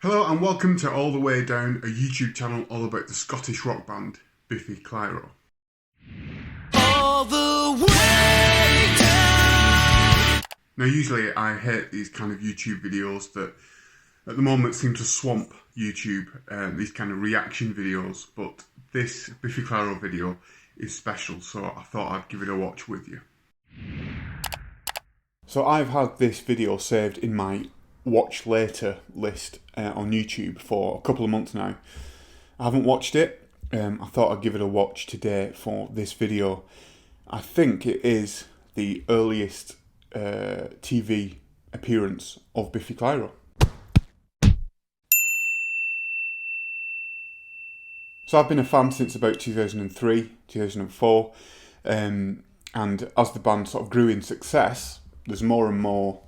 Hello and welcome to All the Way Down, a YouTube channel all about the Scottish rock band Biffy Clyro. All the way down. Now usually I hate these kind of YouTube videos that at the moment seem to swamp YouTube, these kind of reaction videos, but this Biffy Clyro video is special, so I thought I'd give it a watch with you. So I've had this video saved in my watch later list on YouTube for a couple of months now. I haven't watched it. I thought I'd give it a watch today for this video. I think it is the earliest TV appearance of Biffy Clyro. So I've been a fan since about 2003, 2004, and as the band sort of grew in success, there's more and more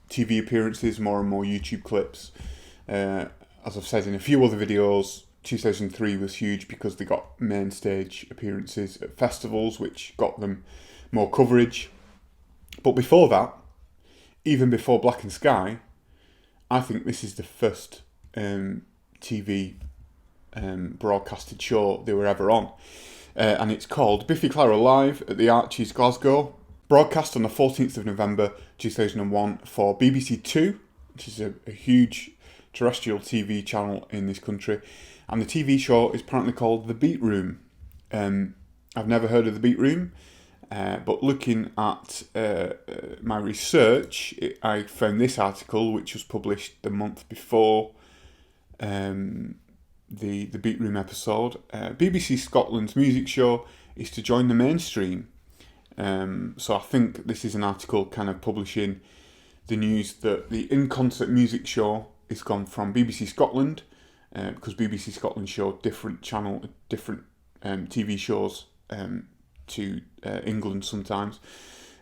TV appearances, more and more YouTube clips. As I've said in a few other videos, 2003 was huge because they got main stage appearances at festivals, which got them more coverage. But before that, even before Black and Sky, I think this is the first TV broadcasted show they were ever on. And it's called Biffy Clyro Live at the Arches, Glasgow. Broadcast on the 14th of November 2001 for BBC Two, which is a huge terrestrial TV channel in this country. And the TV show is apparently called The Beat Room. I've never heard of The Beat Room, but looking at my research, I found this article, which was published the month before the Beat Room episode. BBC Scotland's music show is to join the mainstream. So I think this is an article kind of publishing the news that the in-concert music show is gone from BBC Scotland, because BBC Scotland show different TV shows to England sometimes,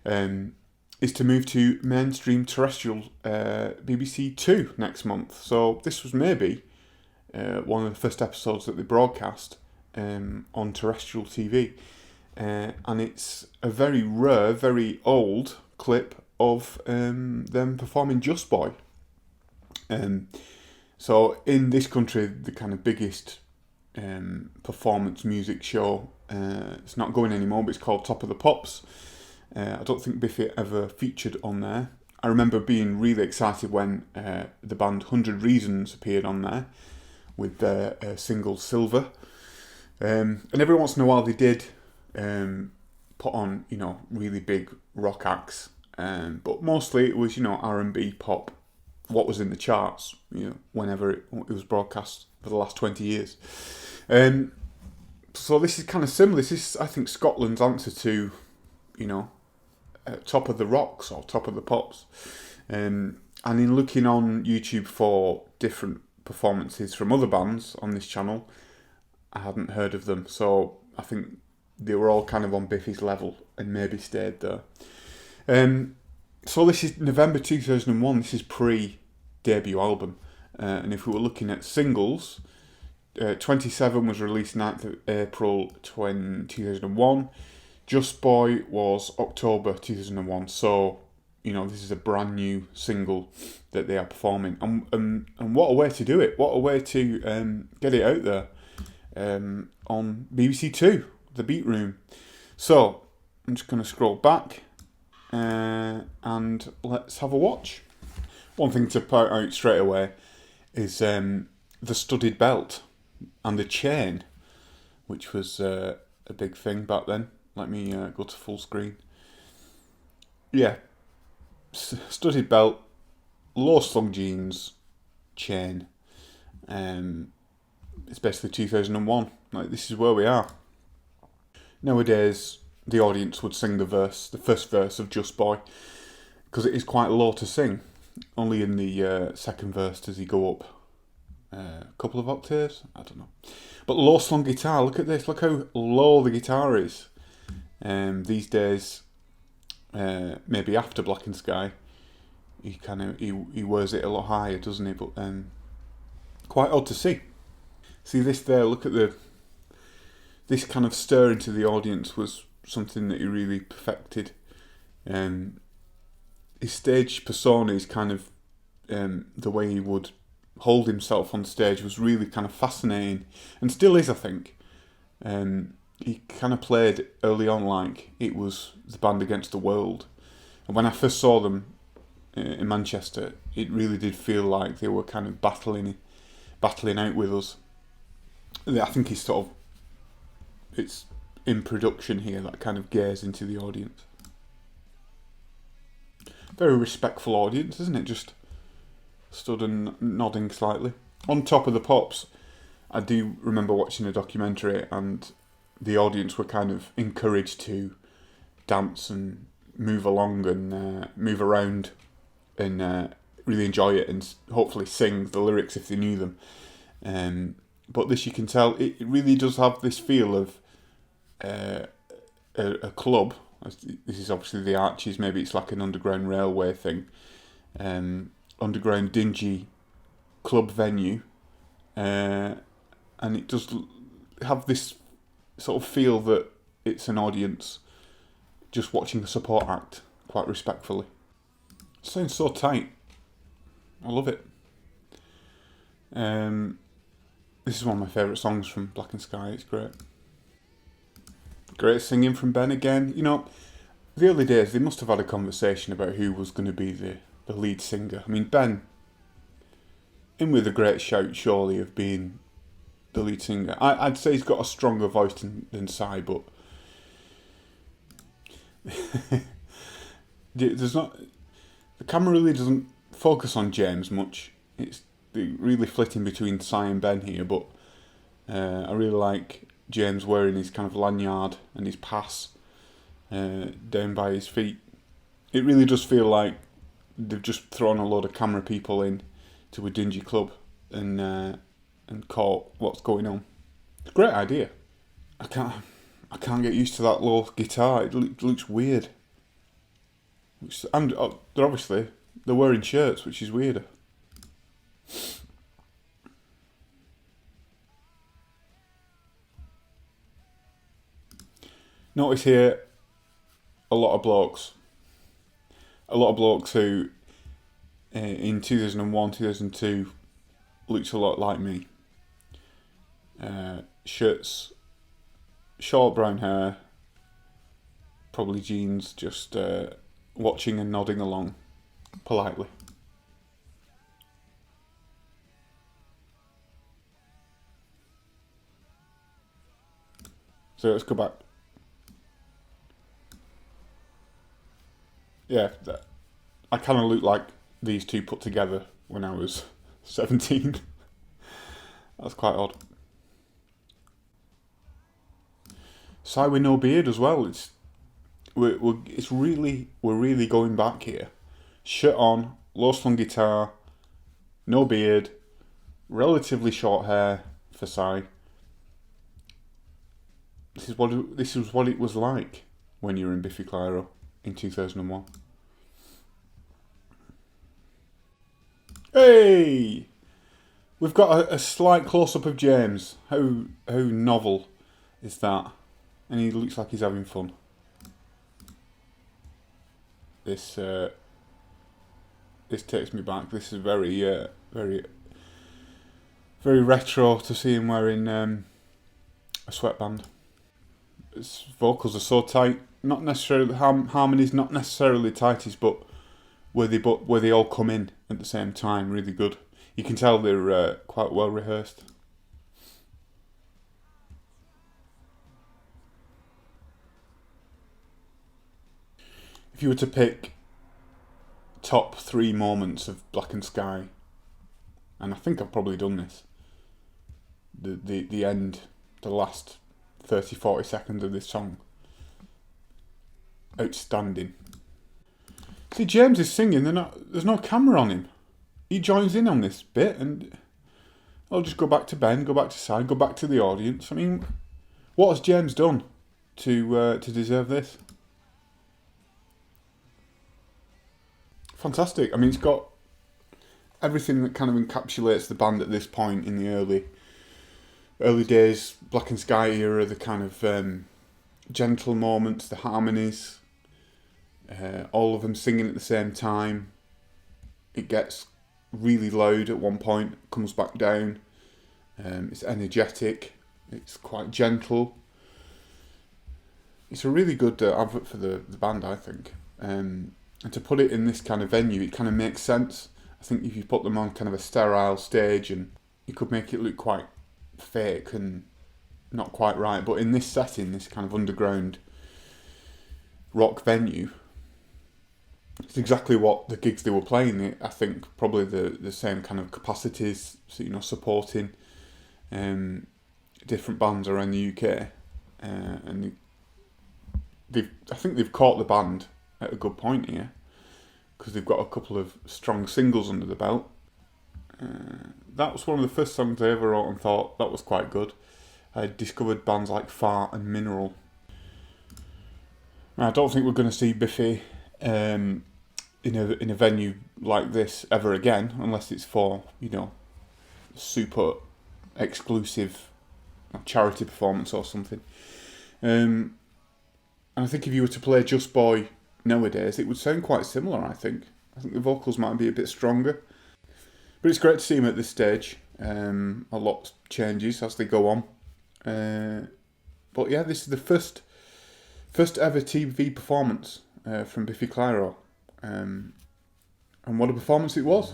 is to move to mainstream terrestrial BBC Two next month. So this was maybe one of the first episodes that they broadcast on terrestrial TV. And it's a very rare, very old clip of them performing Just Boy. So in this country, the kind of biggest performance music show, it's not going anymore, but it's called Top of the Pops. I don't think Biffy ever featured on there. I remember being really excited when the band 100 Reasons appeared on there with their single Silver. And every once in a while they did put on, really big rock acts, but mostly it was, R&B, pop, what was in the charts, whenever it was broadcast for the last 20 years. So this is kind of similar. This is, I think, Scotland's answer to, Top of the Rocks or Top of the Pops. And in looking on YouTube for different performances from other bands on this channel, I hadn't heard of them. So I think they were all kind of on Biffy's level and maybe stayed there. So this is November 2001. This is pre-debut album. And if we were looking at singles, 27 was released 9th of April 2001. Just Boy was October 2001. So, this is a brand new single that they are performing. And what a way to do it. What a way to get it out there on BBC Two. The Beat Room. So I'm just going to scroll back and let's have a watch. One thing to point out straight away is the studded belt and the chain, which was a big thing back then. Let me go to full screen. Yeah, studded belt, low slung jeans, chain. It's basically 2001. Like, this is where we are. Nowadays, the audience would sing the first verse of Just Boy, because it is quite low to sing. Only in the second verse does he go up a couple of octaves. I don't know. But low slung guitar. Look at this. Look how low the guitar is. These days, maybe after Black and Sky, he wears it a lot higher, doesn't he? But quite odd to see. See this there. Look at this kind of stir into the audience was something that he really perfected. His stage persona is kind of the way he would hold himself on stage was really kind of fascinating, and still is, I think. He kind of played early on like it was the band against the world. And when I first saw them in Manchester, it really did feel like they were kind of battling out with us. I think it's in production here, that kind of gaze into the audience. Very respectful audience, isn't it? Just stood and nodding slightly. On Top of the Pops, I do remember watching a documentary, and the audience were kind of encouraged to dance and move along and move around and really enjoy it and hopefully sing the lyrics if they knew them. But this, you can tell, it really does have this feel of a club. This is obviously the Arches, maybe it's like an underground railway thing. Underground dingy club venue. And it does have this sort of feel that it's an audience just watching the support act quite respectfully. It sounds so tight. I love it. This is one of my favourite songs from Black and Sky. It's great. Great singing from Ben again. You know, the early days, they must have had a conversation about who was going to be the lead singer. I mean, Ben, in with a great shout, surely, of being the lead singer. I'd say he's got a stronger voice than Si, but there's not. The camera really doesn't focus on James much. It's really flitting between Si and Ben here, but I really like James wearing his kind of lanyard and his pass down by his feet. It really does feel like they've just thrown a load of camera people in to a dingy club and caught what's going on. It's a great idea. I can't get used to that low guitar. It looks weird. And they're wearing shirts, which is weirder. Notice here a lot of blokes who in 2001, 2002 looked a lot like me. Shirts, short brown hair, probably jeans, just watching and nodding along politely. So let's go back. Yeah, I kind of look like these two put together when I was 17. That's quite odd. Si with no beard as well. We're really going back here. Shirt on, low slung guitar, no beard, relatively short hair for Si. This is what it was like when you were in Biffy Clyro in 2001. Hey! We've got a slight close-up of James. How novel is that? And he looks like he's having fun. This takes me back. This is very retro to see him wearing a sweatband. His vocals are so tight. Not necessarily harmonies, not necessarily tightest, but where they all come in at the same time, really good. You can tell they're quite well rehearsed. If you were to pick top 3 moments of Black and Sky, and I think I've probably done this, the end, the last 30-40 seconds of this song, outstanding. See, James is singing, there's no camera on him. He joins in on this bit, and I'll just go back to Ben, go back to Si, go back to the audience. I mean, what has James done to deserve this? Fantastic. I mean, it's got everything that kind of encapsulates the band at this point in the early days, Black and Sky era, the kind of gentle moments, the harmonies, all of them singing at the same time. It gets really loud at one point, comes back down. It's energetic. It's quite gentle. It's a really good advert for the band, I think. And to put it in this kind of venue, it kind of makes sense. I think if you put them on kind of a sterile stage, and you could make it look quite fake and not quite right. But in this setting, this kind of underground rock venue, it's exactly what the gigs they were playing. I think probably the same kind of capacities, so, supporting different bands around the UK, and I think they've caught the band at a good point here, because they've got a couple of strong singles under the belt. That was one of the first songs I ever wrote and thought that was quite good. I discovered bands like Far and Mineral. I don't think we're going to see Biffy in a venue like this ever again, unless it's for super exclusive charity performance or something. And I think if you were to play Just Boy nowadays, it would sound quite similar. I think the vocals might be a bit stronger, but it's great to see him at this stage. A lot changes as they go on, but yeah, this is the first ever TV performance from Biffy Clyro, and what a performance it was.